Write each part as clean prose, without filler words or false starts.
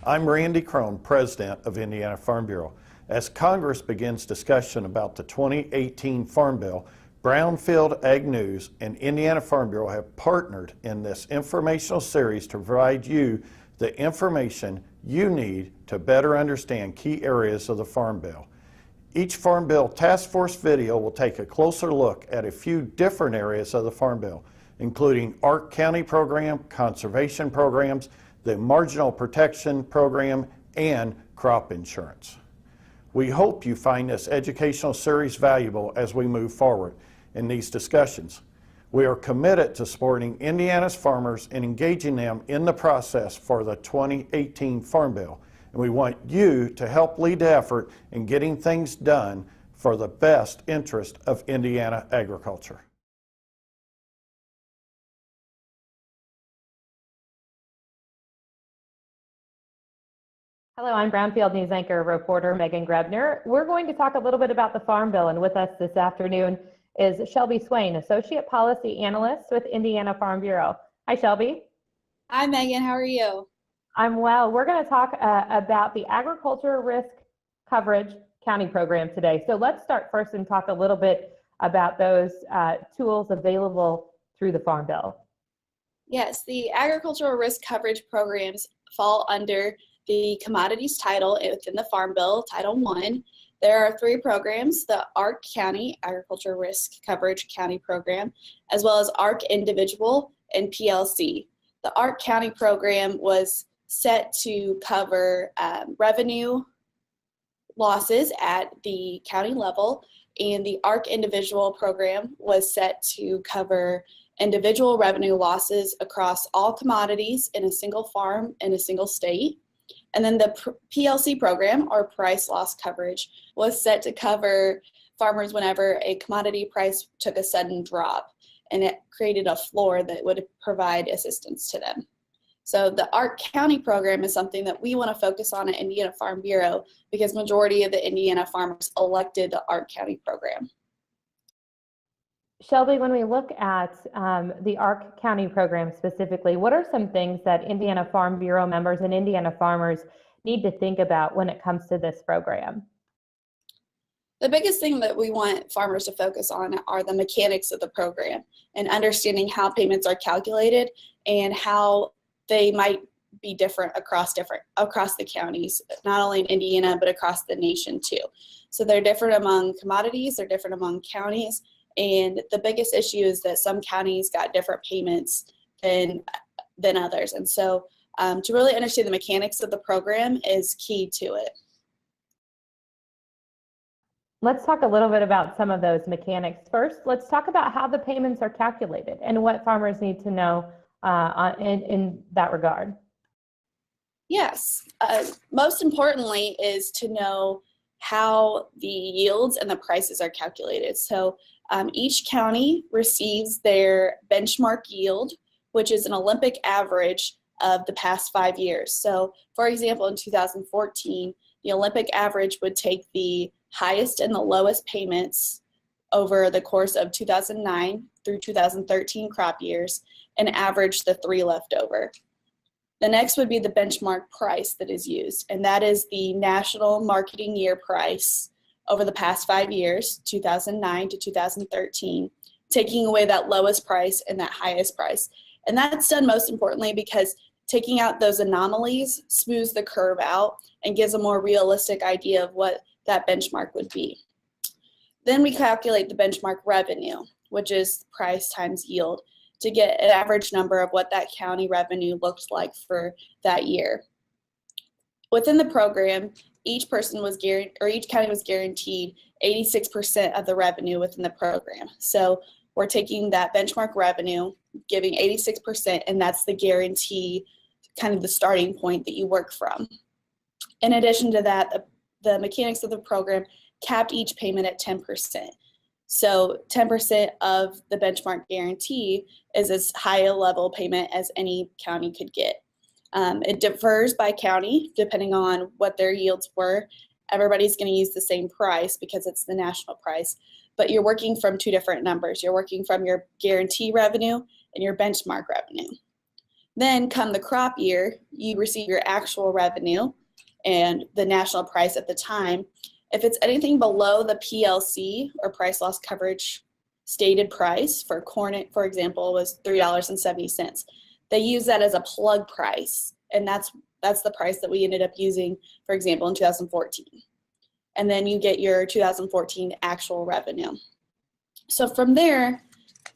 I'm Randy Crone, President of Indiana Farm Bureau. As Congress begins discussion about the 2018 Farm Bill, Brownfield Ag News and Indiana Farm Bureau have partnered in this informational series to provide you the information you need to better understand key areas of the Farm Bill. Each Farm Bill Task Force video will take a closer look at a few different areas of the Farm Bill, including ARC County program, conservation programs, the Marginal Protection Program, and crop insurance. We hope you find this educational series valuable as we move forward in these discussions. We are committed to supporting Indiana's farmers and engaging them in the process for the 2018 Farm Bill, and we want you to help lead the effort in getting things done for the best interest of Indiana agriculture. Hello, I'm Brownfield News Anchor reporter Megan Grebner. We're going to talk a little bit about the Farm Bill, and with us this afternoon is Shelby Swain, Associate Policy Analyst with Indiana Farm Bureau. Hi, Shelby. Hi, Megan. How are you? I'm well. We're going to talk about the Agriculture Risk Coverage County Program today. So let's start first and talk a little bit about those tools available through the Farm Bill. Yes, the Agricultural Risk Coverage Programs fall under the commodities title within the Farm Bill, Title I. There are 3 programs: the ARC County Agriculture Risk Coverage County Program, as well as ARC Individual and PLC. The ARC County program was set to cover revenue losses at the county level, and the ARC Individual program was set to cover individual revenue losses across all commodities in a single farm in a single state. And then the PLC program, or price loss coverage, was set to cover farmers whenever a commodity price took a sudden drop, and it created a floor that would provide assistance to them. So the ARC County program is something that we want to focus on at Indiana Farm Bureau because majority of the Indiana farmers elected the ARC County program. Shelby, when we look at the ARC County program specifically, what are some things that Indiana Farm Bureau members and Indiana farmers need to think about when it comes to this program? The biggest thing that we want farmers to focus on are the mechanics of the program and understanding how payments are calculated and how they might be different across the counties, not only in Indiana, but across the nation too. So they're different among commodities, they're different among counties, and the biggest issue is that some counties got different payments than others. And so to really understand the mechanics of the program is key to it. Let's talk a little bit about some of those mechanics. First, let's talk about how the payments are calculated and what farmers need to know in that regard. Yes, most importantly is to know how the yields and the prices are calculated. So each county receives their benchmark yield, which is an Olympic average of the past 5 years. So for example, in 2014, the Olympic average would take the highest and the lowest payments over the course of 2009 through 2013 crop years and average the 3 left over. The next would be the benchmark price that is used, and that is the national marketing year price over the past 5 years, 2009 to 2013, taking away that lowest price and that highest price. And that's done most importantly because taking out those anomalies smooths the curve out and gives a more realistic idea of what that benchmark would be. Then we calculate the benchmark revenue, which is price times yield, to get an average number of what that county revenue looked like for that year. Within the program, each county was guaranteed 86% of the revenue within the program. So we're taking that benchmark revenue, giving 86%, and that's the guarantee, kind of the starting point that you work from. In addition to that, the mechanics of the program capped each payment at 10%. So 10% of the benchmark guarantee is as high a level payment as any county could get. It differs by county depending on what their yields were. Everybody's going to use the same price because it's the national price, but you're working from 2 different numbers. You're working from your guarantee revenue and your benchmark revenue. Then come the crop year, you receive your actual revenue and the national price at the time. If it's anything below the PLC, or price loss coverage stated price for corn, for example, was $3.70. They use that as a plug price, and that's the price that we ended up using, for example, in 2014. And then you get your 2014 actual revenue. So from there,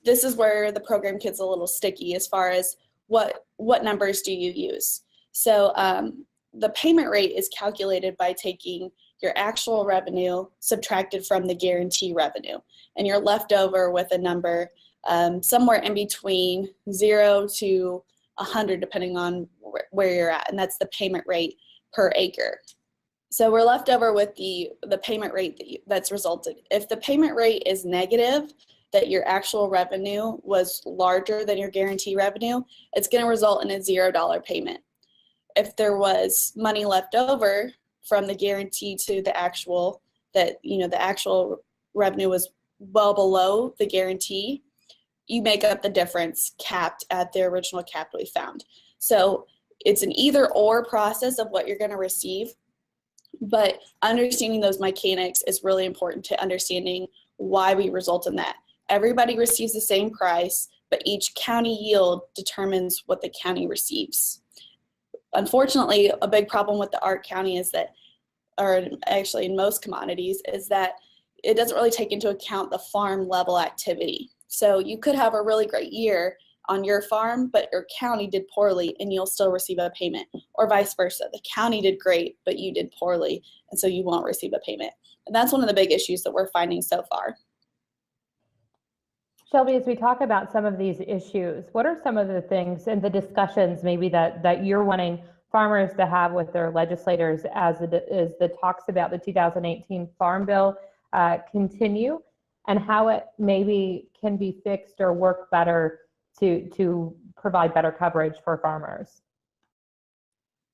this is where the program gets a little sticky as far as what numbers do you use. So the payment rate is calculated by taking your actual revenue subtracted from the guarantee revenue, and you're left over with a number somewhere in between 0 to 100, depending on where you're at, and that's the payment rate per acre. So we're left over with the payment rate that's resulted. If the payment rate is negative, that your actual revenue was larger than your guarantee revenue, it's going to result in a $0 payment. If there was money left over from the guarantee to the actual, that the actual revenue was well below the guarantee, you make up the difference capped at the original cap we found. So it's an either or process of what you're going to receive, but understanding those mechanics is really important to understanding why we result in that. Everybody receives the same price, but each county yield determines what the county receives. Unfortunately, a big problem with the ARC County is that, or actually in most commodities, is that it doesn't really take into account the farm level activity. So you could have a really great year on your farm, but your county did poorly and you'll still receive a payment, or vice versa. The county did great, but you did poorly, and so you won't receive a payment. And that's one of the big issues that we're finding so far. Shelby, as we talk about some of these issues, what are some of the things and the discussions maybe that you're wanting farmers to have with their legislators as the talks about the 2018 Farm Bill continue, and how it maybe can be fixed or work better to provide better coverage for farmers?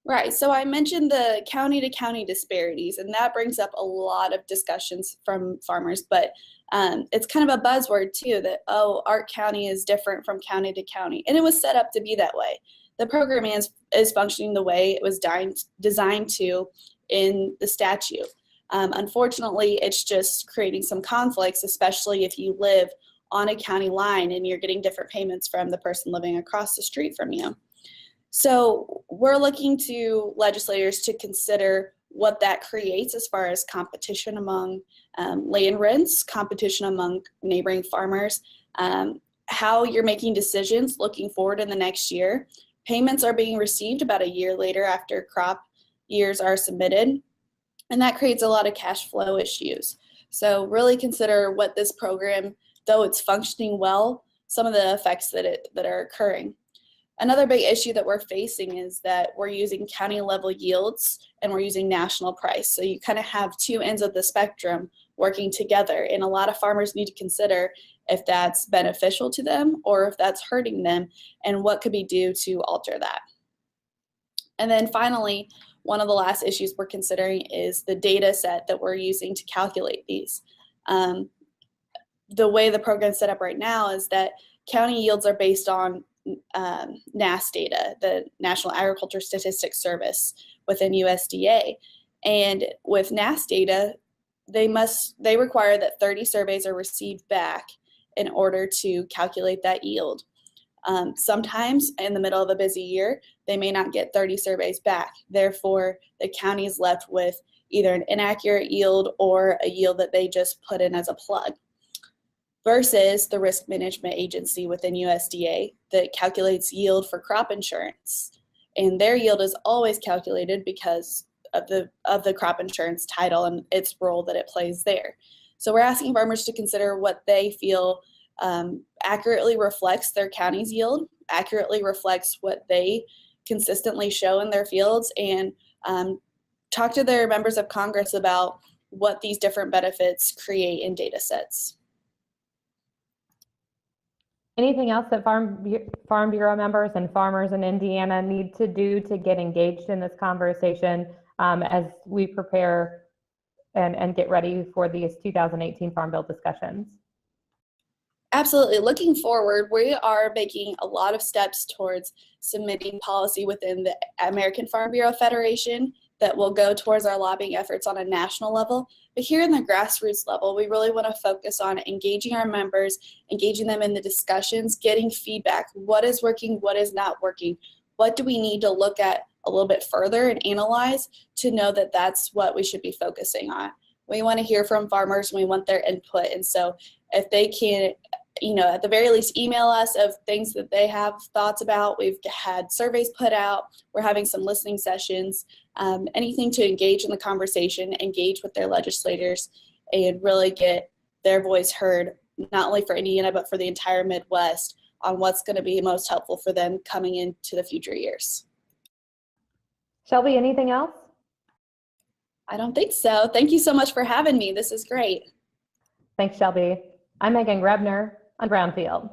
Right, so I mentioned the county to county disparities, and that brings up a lot of discussions from farmers, but it's kind of a buzzword too, that, oh, our county is different from county to county, and it was set up to be that way. The program is functioning the way it was designed to in the statute. Unfortunately, it's just creating some conflicts, especially if you live on a county line and you're getting different payments from the person living across the street from you. So we're looking to legislators to consider what that creates as far as competition among land rents, competition among neighboring farmers, how you're making decisions looking forward in the next year. Payments are being received about a year later after crop years are submitted, and that creates a lot of cash flow issues. So really consider what this program, though it's functioning well, some of the effects that are occurring. Another big issue that we're facing is that we're using county level yields and we're using national price. So you kind of have two ends of the spectrum working together, and a lot of farmers need to consider if that's beneficial to them or if that's hurting them, and what could be due to alter that. And then finally, one of the last issues we're considering is the data set that we're using to calculate these. The way the program's set up right now is that county yields are based on NASS data, the National Agriculture Statistics Service within USDA. And with NASS data, they require that 30 surveys are received back in order to calculate that yield. Sometimes in the middle of a busy year, they may not get 30 surveys back. Therefore, the county is left with either an inaccurate yield or a yield that they just put in as a plug, versus the risk management agency within USDA that calculates yield for crop insurance. And their yield is always calculated because of the crop insurance title and its role that it plays there. So we're asking farmers to consider what they feel accurately reflects their county's yield, accurately reflects what they consistently show in their fields, and talk to their members of Congress about what these different benefits create in data sets. Anything else that Farm Bureau members and farmers in Indiana need to do to get engaged in this conversation as we prepare and get ready for these 2018 Farm Bill discussions? Absolutely. Looking forward, we are making a lot of steps towards submitting policy within the American Farm Bureau Federation that will go towards our lobbying efforts on a national level. But here in the grassroots level, we really want to focus on engaging our members, engaging them in the discussions, getting feedback. What is working? What is not working? What do we need to look at a little bit further and analyze to know that that's what we should be focusing on? We want to hear from farmers and we want their input. And so if they can, at the very least, email us of things that they have thoughts about. We've had surveys put out. We're having some listening sessions, anything to engage in the conversation, engage with their legislators, and really get their voice heard, not only for Indiana, but for the entire Midwest on what's going to be most helpful for them coming into the future years. Shelby, anything else? I don't think so. Thank you so much for having me. This is great. Thanks, Shelby. I'm Megan Grebner on Brownfield.